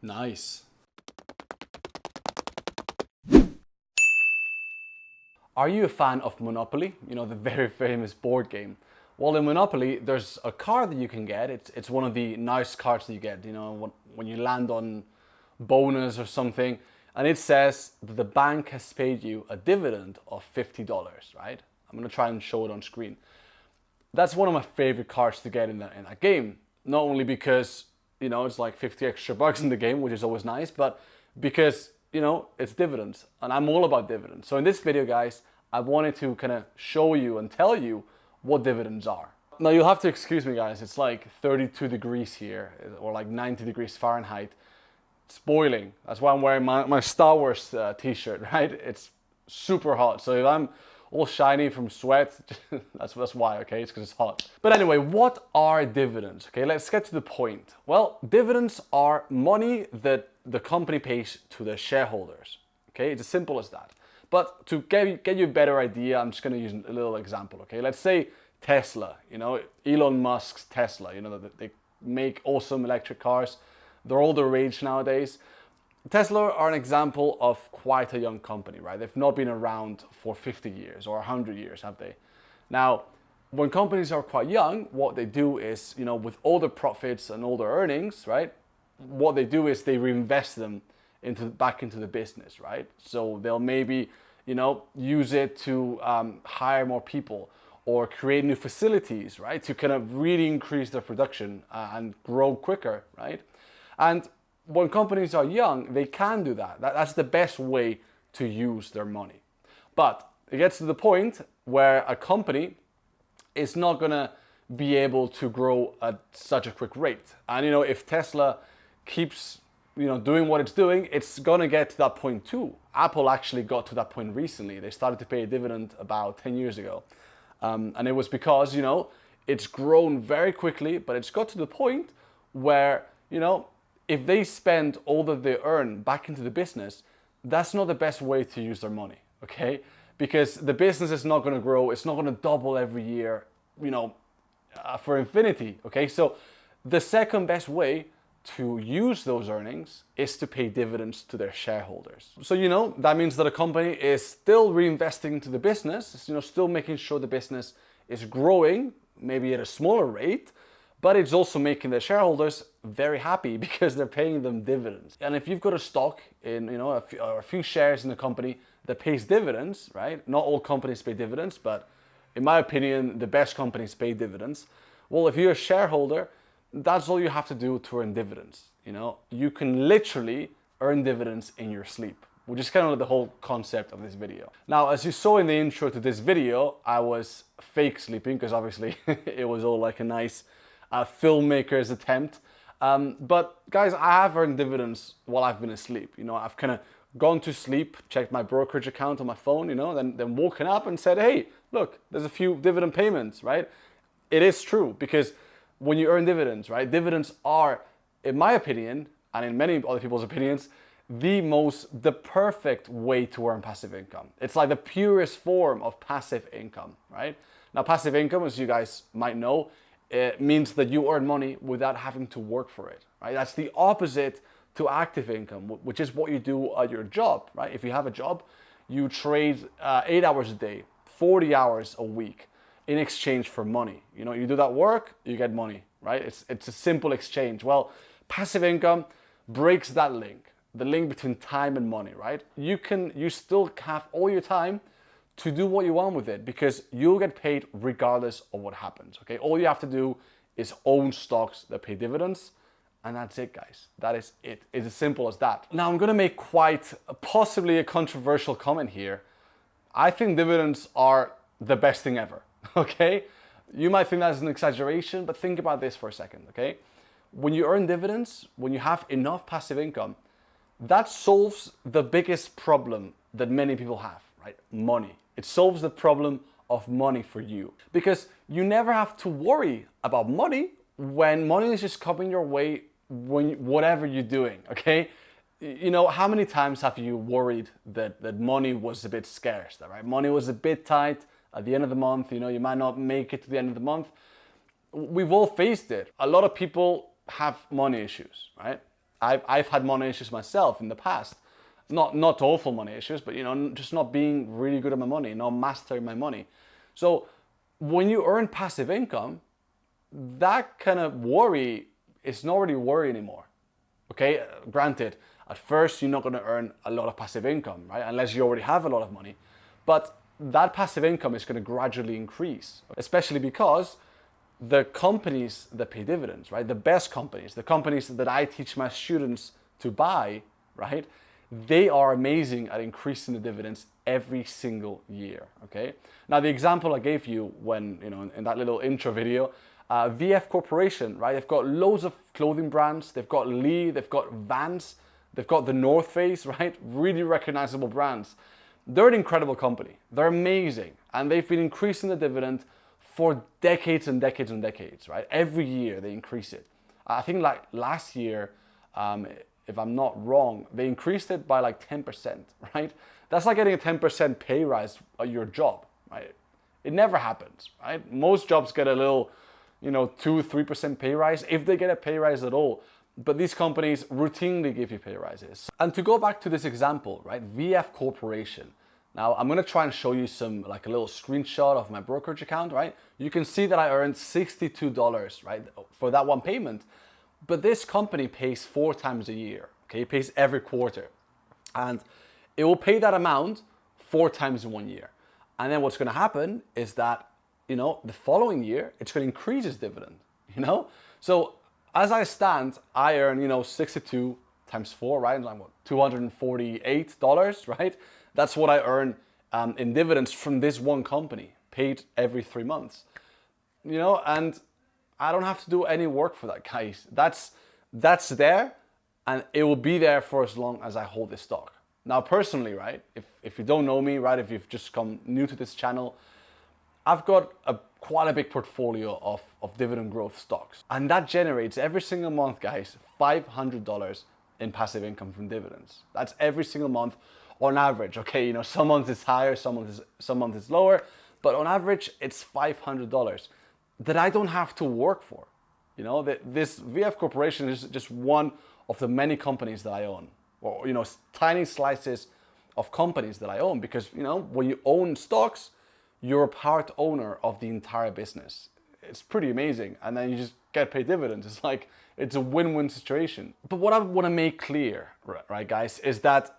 Nice. Are you a fan of Monopoly? You know, the very famous board game. Well, in Monopoly, there's a card that you can get. It's one of the nice cards that you get, you know, when you land on bonus or something. And it says that the bank has paid you a dividend of $50, right? I'm gonna try and show it on screen. That's one of my favorite cards to get in that game. Not only because, you know, it's like 50 extra bucks in the game, which is always nice, but because, you know, it's dividends, and I'm all about dividends. So in this video, guys, I wanted to kind of show you and tell you what dividends are. Now you'll have to excuse me, guys, it's like 32 degrees here, or like 90 degrees Fahrenheit. It's boiling. That's why I'm wearing my Star Wars t-shirt, right? It's super hot. So if I'm all shiny from sweat, that's why, okay? It's because it's hot. But anyway, what are dividends? Okay, let's get to the point. Well, dividends are money that the company pays to their shareholders. Okay, it's as simple as that. But to get you a better idea, I'm just gonna use a little example, okay? Let's say Tesla, you know, Elon Musk's Tesla, you know, they make awesome electric cars. They're all the rage nowadays. Tesla are an example of quite a young company, right? They've not been around for 50 years or 100 years, have they? Now, when companies are quite young, what they do is, you know, with all the profits and all their earnings, right? What they do is they reinvest them back into the business, right? So they'll maybe, you know, use it to hire more people or create new facilities, right? To kind of really increase their production and grow quicker, right? And when companies are young, they can do that. That's the best way to use their money. But it gets to the point where a company is not gonna be able to grow at such a quick rate. And you know, if Tesla keeps, you know, doing what it's doing, it's gonna get to that point too. Apple actually got to that point recently. They started to pay a dividend about 10 years ago. And it was because, you know, it's grown very quickly, but it's got to the point where, you know, if they spend all that they earn back into the business, that's not the best way to use their money, okay? Because the business is not gonna grow, it's not gonna double every year, you know, for infinity, okay? So the second best way to use those earnings is to pay dividends to their shareholders. So, you know, that means that a company is still reinvesting into the business, you know, still making sure the business is growing, maybe at a smaller rate, but it's also making their shareholders very happy because they're paying them dividends. And if you've got a stock in, you know, a few shares in a company that pays dividends, right? Not all companies pay dividends, but in my opinion, the best companies pay dividends. Well, if you're a shareholder, that's all you have to do to earn dividends. You know, you can literally earn dividends in your sleep, which is kind of the whole concept of this video. Now, as you saw in the intro to this video, I was fake sleeping because obviously it was all like a nice filmmaker's attempt. But guys, I have earned dividends while I've been asleep. You know, I've kind of gone to sleep, checked my brokerage account on my phone, you know, then woken up and said, hey, look, there's a few dividend payments, right? It is true because when you earn dividends, right? Dividends are, in my opinion, and in many other people's opinions, the perfect way to earn passive income. It's like the purest form of passive income, right? Now, passive income, as you guys might know, it means that you earn money without having to work for it, right? That's the opposite to active income, which is what you do at your job, right? If you have a job, you trade 8 hours a day, 40 hours a week in exchange for money. You know, you do that work, you get money, right? It's a simple exchange. Well, passive income breaks that link, the link between time and money, right? You still have all your time to do what you want with it because you'll get paid regardless of what happens, okay? All you have to do is own stocks that pay dividends, and that's it, guys. That is it. It's as simple as that. Now, I'm gonna make possibly a controversial comment here. I think dividends are the best thing ever, okay? You might think that's an exaggeration, but think about this for a second, okay? When you earn dividends, when you have enough passive income, that solves the biggest problem that many people have, right? Money. It solves the problem of money for you because you never have to worry about money when money is just coming your way whatever you're doing, okay? You know, how many times have you worried that money was a bit scarce, right? Money was a bit tight at the end of the month, you know, you might not make it to the end of the month. We've all faced it. A lot of people have money issues, right? I've had money issues myself in the past. Not awful money issues, but just not being really good at my money, not mastering my money. So when you earn passive income, that kind of worry is not really worry anymore. Okay, granted, at first you're not going to earn a lot of passive income, right? Unless you already have a lot of money. But that passive income is going to gradually increase, especially because the companies that pay dividends, right? The best companies, the companies that I teach my students to buy, right? They are amazing at increasing the dividends every single year, okay? Now, the example I gave you when, in that little intro video, VF Corporation, right? They've got loads of clothing brands. They've got Lee, they've got Vans, they've got the North Face, right? Really recognizable brands. They're an incredible company. They're amazing. And they've been increasing the dividend for decades and decades and decades, right? Every year they increase it. I think like last year, if I'm not wrong, they increased it by like 10%, right? That's like getting a 10% pay rise at your job, right? It never happens, right? Most jobs get a little, 2-3% pay rise, if they get a pay rise at all. But these companies routinely give you pay rises. And to go back to this example, right? VF Corporation. Now I'm gonna try and show you like a little screenshot of my brokerage account, right? You can see that I earned $62, right? For that one payment. But this company pays 4 times a year, okay? It pays every quarter. And it will pay that amount 4 times in 1 year. And then what's gonna happen is that, the following year, it's gonna increase its dividend, So as I stand, I earn, 62 times 4, right? Like what, $248, right? That's what I earn in dividends from this one company, paid every 3 months. And I don't have to do any work for that, guys. That's there, and it will be there for as long as I hold this stock. Now, personally, right, if you don't know me, right, if you've just come new to this channel, I've got quite a big portfolio of dividend growth stocks. And that generates every single month, guys, $500 in passive income from dividends. That's every single month on average. Okay, some months it's higher, some months it's lower, but on average, it's $500 that I don't have to work for. This VF Corporation is just one of the many companies that I own, or, tiny slices of companies that I own, because, when you own stocks, you're a part owner of the entire business. It's pretty amazing. And then you just get paid dividends. It's a win-win situation. But what I want to make clear, right, guys, is that,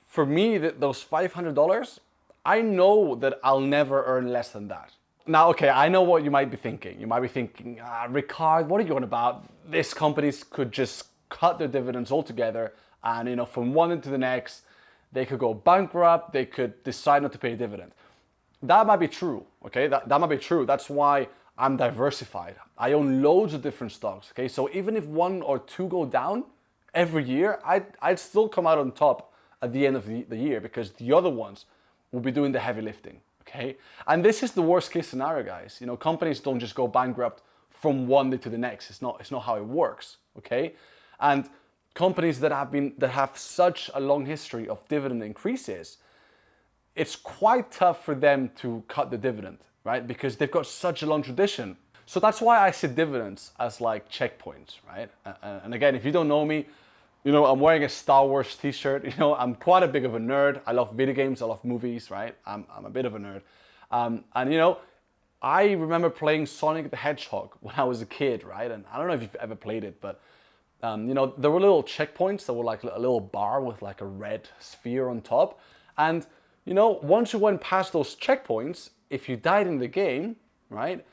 for me, those $500, I know that I'll never earn less than that. Now, okay, I know what you might be thinking. You might be thinking, Ricard, what are you on about? These companies could just cut their dividends altogether, and, from one into the next, they could go bankrupt, they could decide not to pay a dividend. That might be true, okay? That might be true. That's why I'm diversified. I own loads of different stocks, okay? So even if 1 or 2 go down every year, I'd still come out on top at the end of the year, because the other ones will be doing the heavy lifting, okay? And this is the worst case scenario, guys. Companies don't just go bankrupt from one day to the next. It's not how it works, okay? And companies that have such a long history of dividend increases, it's quite tough for them to cut the dividend, right? Because they've got such a long tradition. So that's why I see dividends as like checkpoints, right? And again, if you don't know me, I'm wearing a Star Wars t-shirt. I'm quite a big of a nerd. I love video games, I love movies, right? I'm a bit of a nerd. And I remember playing Sonic the Hedgehog when I was a kid, right? And I don't know if you've ever played it, but there were little checkpoints that were like a little bar with like a red sphere on top. And once you went past those checkpoints, if you died in the game, right,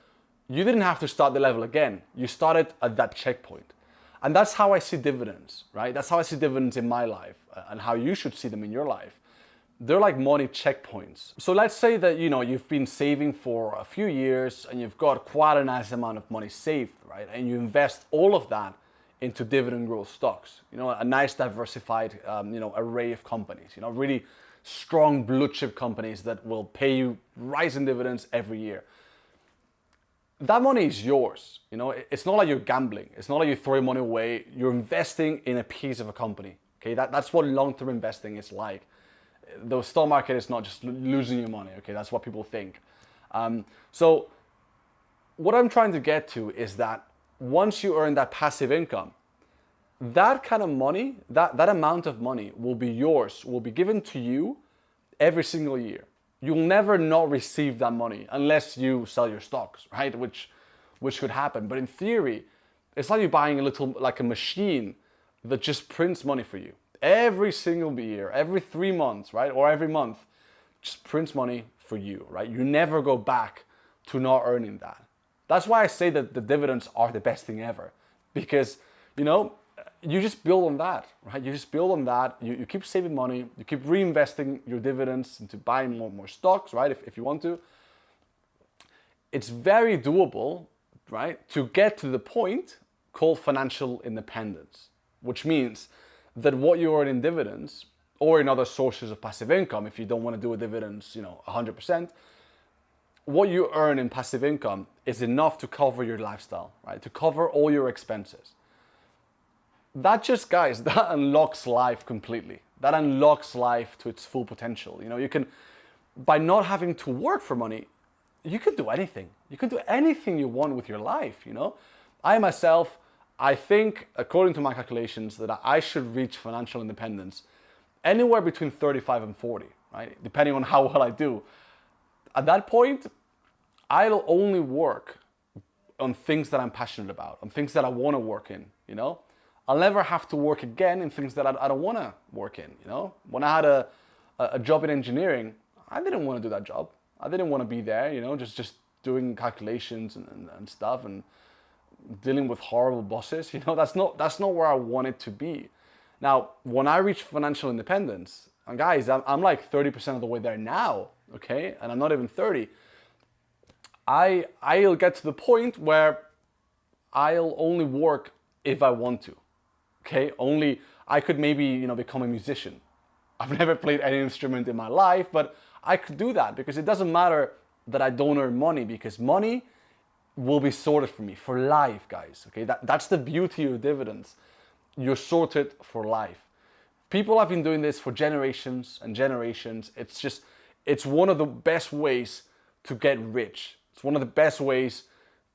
you didn't have to start the level again. You started at that checkpoint. And that's how I see dividends, right? That's how I see dividends in my life, and how you should see them in your life. They're like money checkpoints. So let's say that, you've been saving for a few years and you've got quite a nice amount of money saved, right? And you invest all of that into dividend growth stocks, a nice diversified, array of companies, really strong blue chip companies that will pay you rising dividends every year. That money is yours. It's not like you're gambling. It's not like you're throwing money away. You're investing in a piece of a company. Okay, that's what long-term investing is like. The stock market is not just losing your money. Okay, that's what people think. So what I'm trying to get to is that once you earn that passive income, that kind of money, that amount of money will be yours, will be given to you every single year. You'll never not receive that money unless you sell your stocks, right? Which could happen. But in theory, it's like you're buying like a machine that just prints money for you. Every single year, every 3 months, right? Or every month, just prints money for you, right? You never go back to not earning that. That's why I say that the dividends are the best thing ever. Because, you just build on that, right? You just build on that. You keep saving money. You keep reinvesting your dividends into buying more stocks, right? If you want to. It's very doable, right? To get to the point called financial independence, which means that what you earn in dividends or in other sources of passive income, if you don't want to do a dividends, 100%, what you earn in passive income is enough to cover your lifestyle, right? To cover all your expenses. That just, guys, that unlocks life completely. That unlocks life to its full potential. You can, by not having to work for money, you can do anything. You can do anything you want with your life, I myself, I think, according to my calculations, that I should reach financial independence anywhere between 35 and 40, right? Depending on how well I do. At that point, I'll only work on things that I'm passionate about, on things that I want to work in, I'll never have to work again in things that I don't want to work in, When I had a job in engineering, I didn't want to do that job. I didn't want to be there, just doing calculations and stuff and dealing with horrible bosses. That's not where I wanted to be. Now, when I reach financial independence, and guys, I'm like 30% of the way there now, okay? And I'm not even 30. I'll get to the point where I'll only work if I want to. Okay, only I could maybe, become a musician. I've never played any instrument in my life, but I could do that because it doesn't matter that I don't earn money, because money will be sorted for me for life, guys. Okay, that's the beauty of dividends. You're sorted for life. People have been doing this for generations and generations. It's one of the best ways to get rich. It's one of the best ways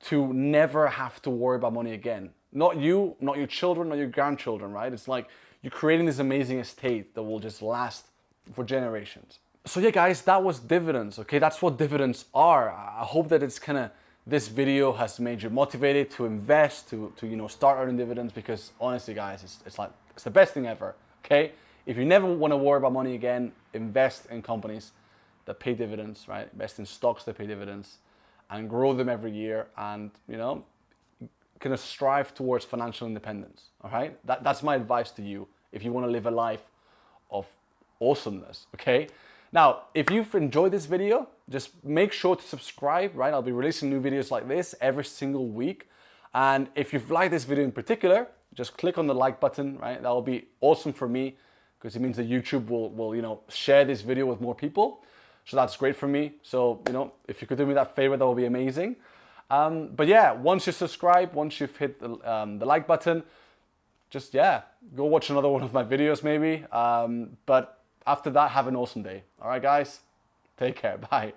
to never have to worry about money again. Not you, not your children, not your grandchildren, right? It's like you're creating this amazing estate that will just last for generations. So yeah, guys, that was dividends, okay? That's what dividends are. I hope that this video has made you motivated to invest, to start earning dividends, because honestly, guys, it's the best thing ever, okay? If you never want to worry about money again, invest in companies that pay dividends, right? Invest in stocks that pay dividends and grow them every year, and, kind of strive towards financial independence, all right? That's my advice to you if you want to live a life of awesomeness, okay? Now, if you've enjoyed this video, just make sure to subscribe, right? I'll be releasing new videos like this every single week. And if you've liked this video in particular, just click on the like button, right? That will be awesome for me, because it means that YouTube will share this video with more people. So that's great for me. So, if you could do me that favor, that would be amazing. But yeah, once you subscribe, once you've hit the like button, just, go watch another one of my videos maybe. But after that, have an awesome day. All right, guys, take care. Bye.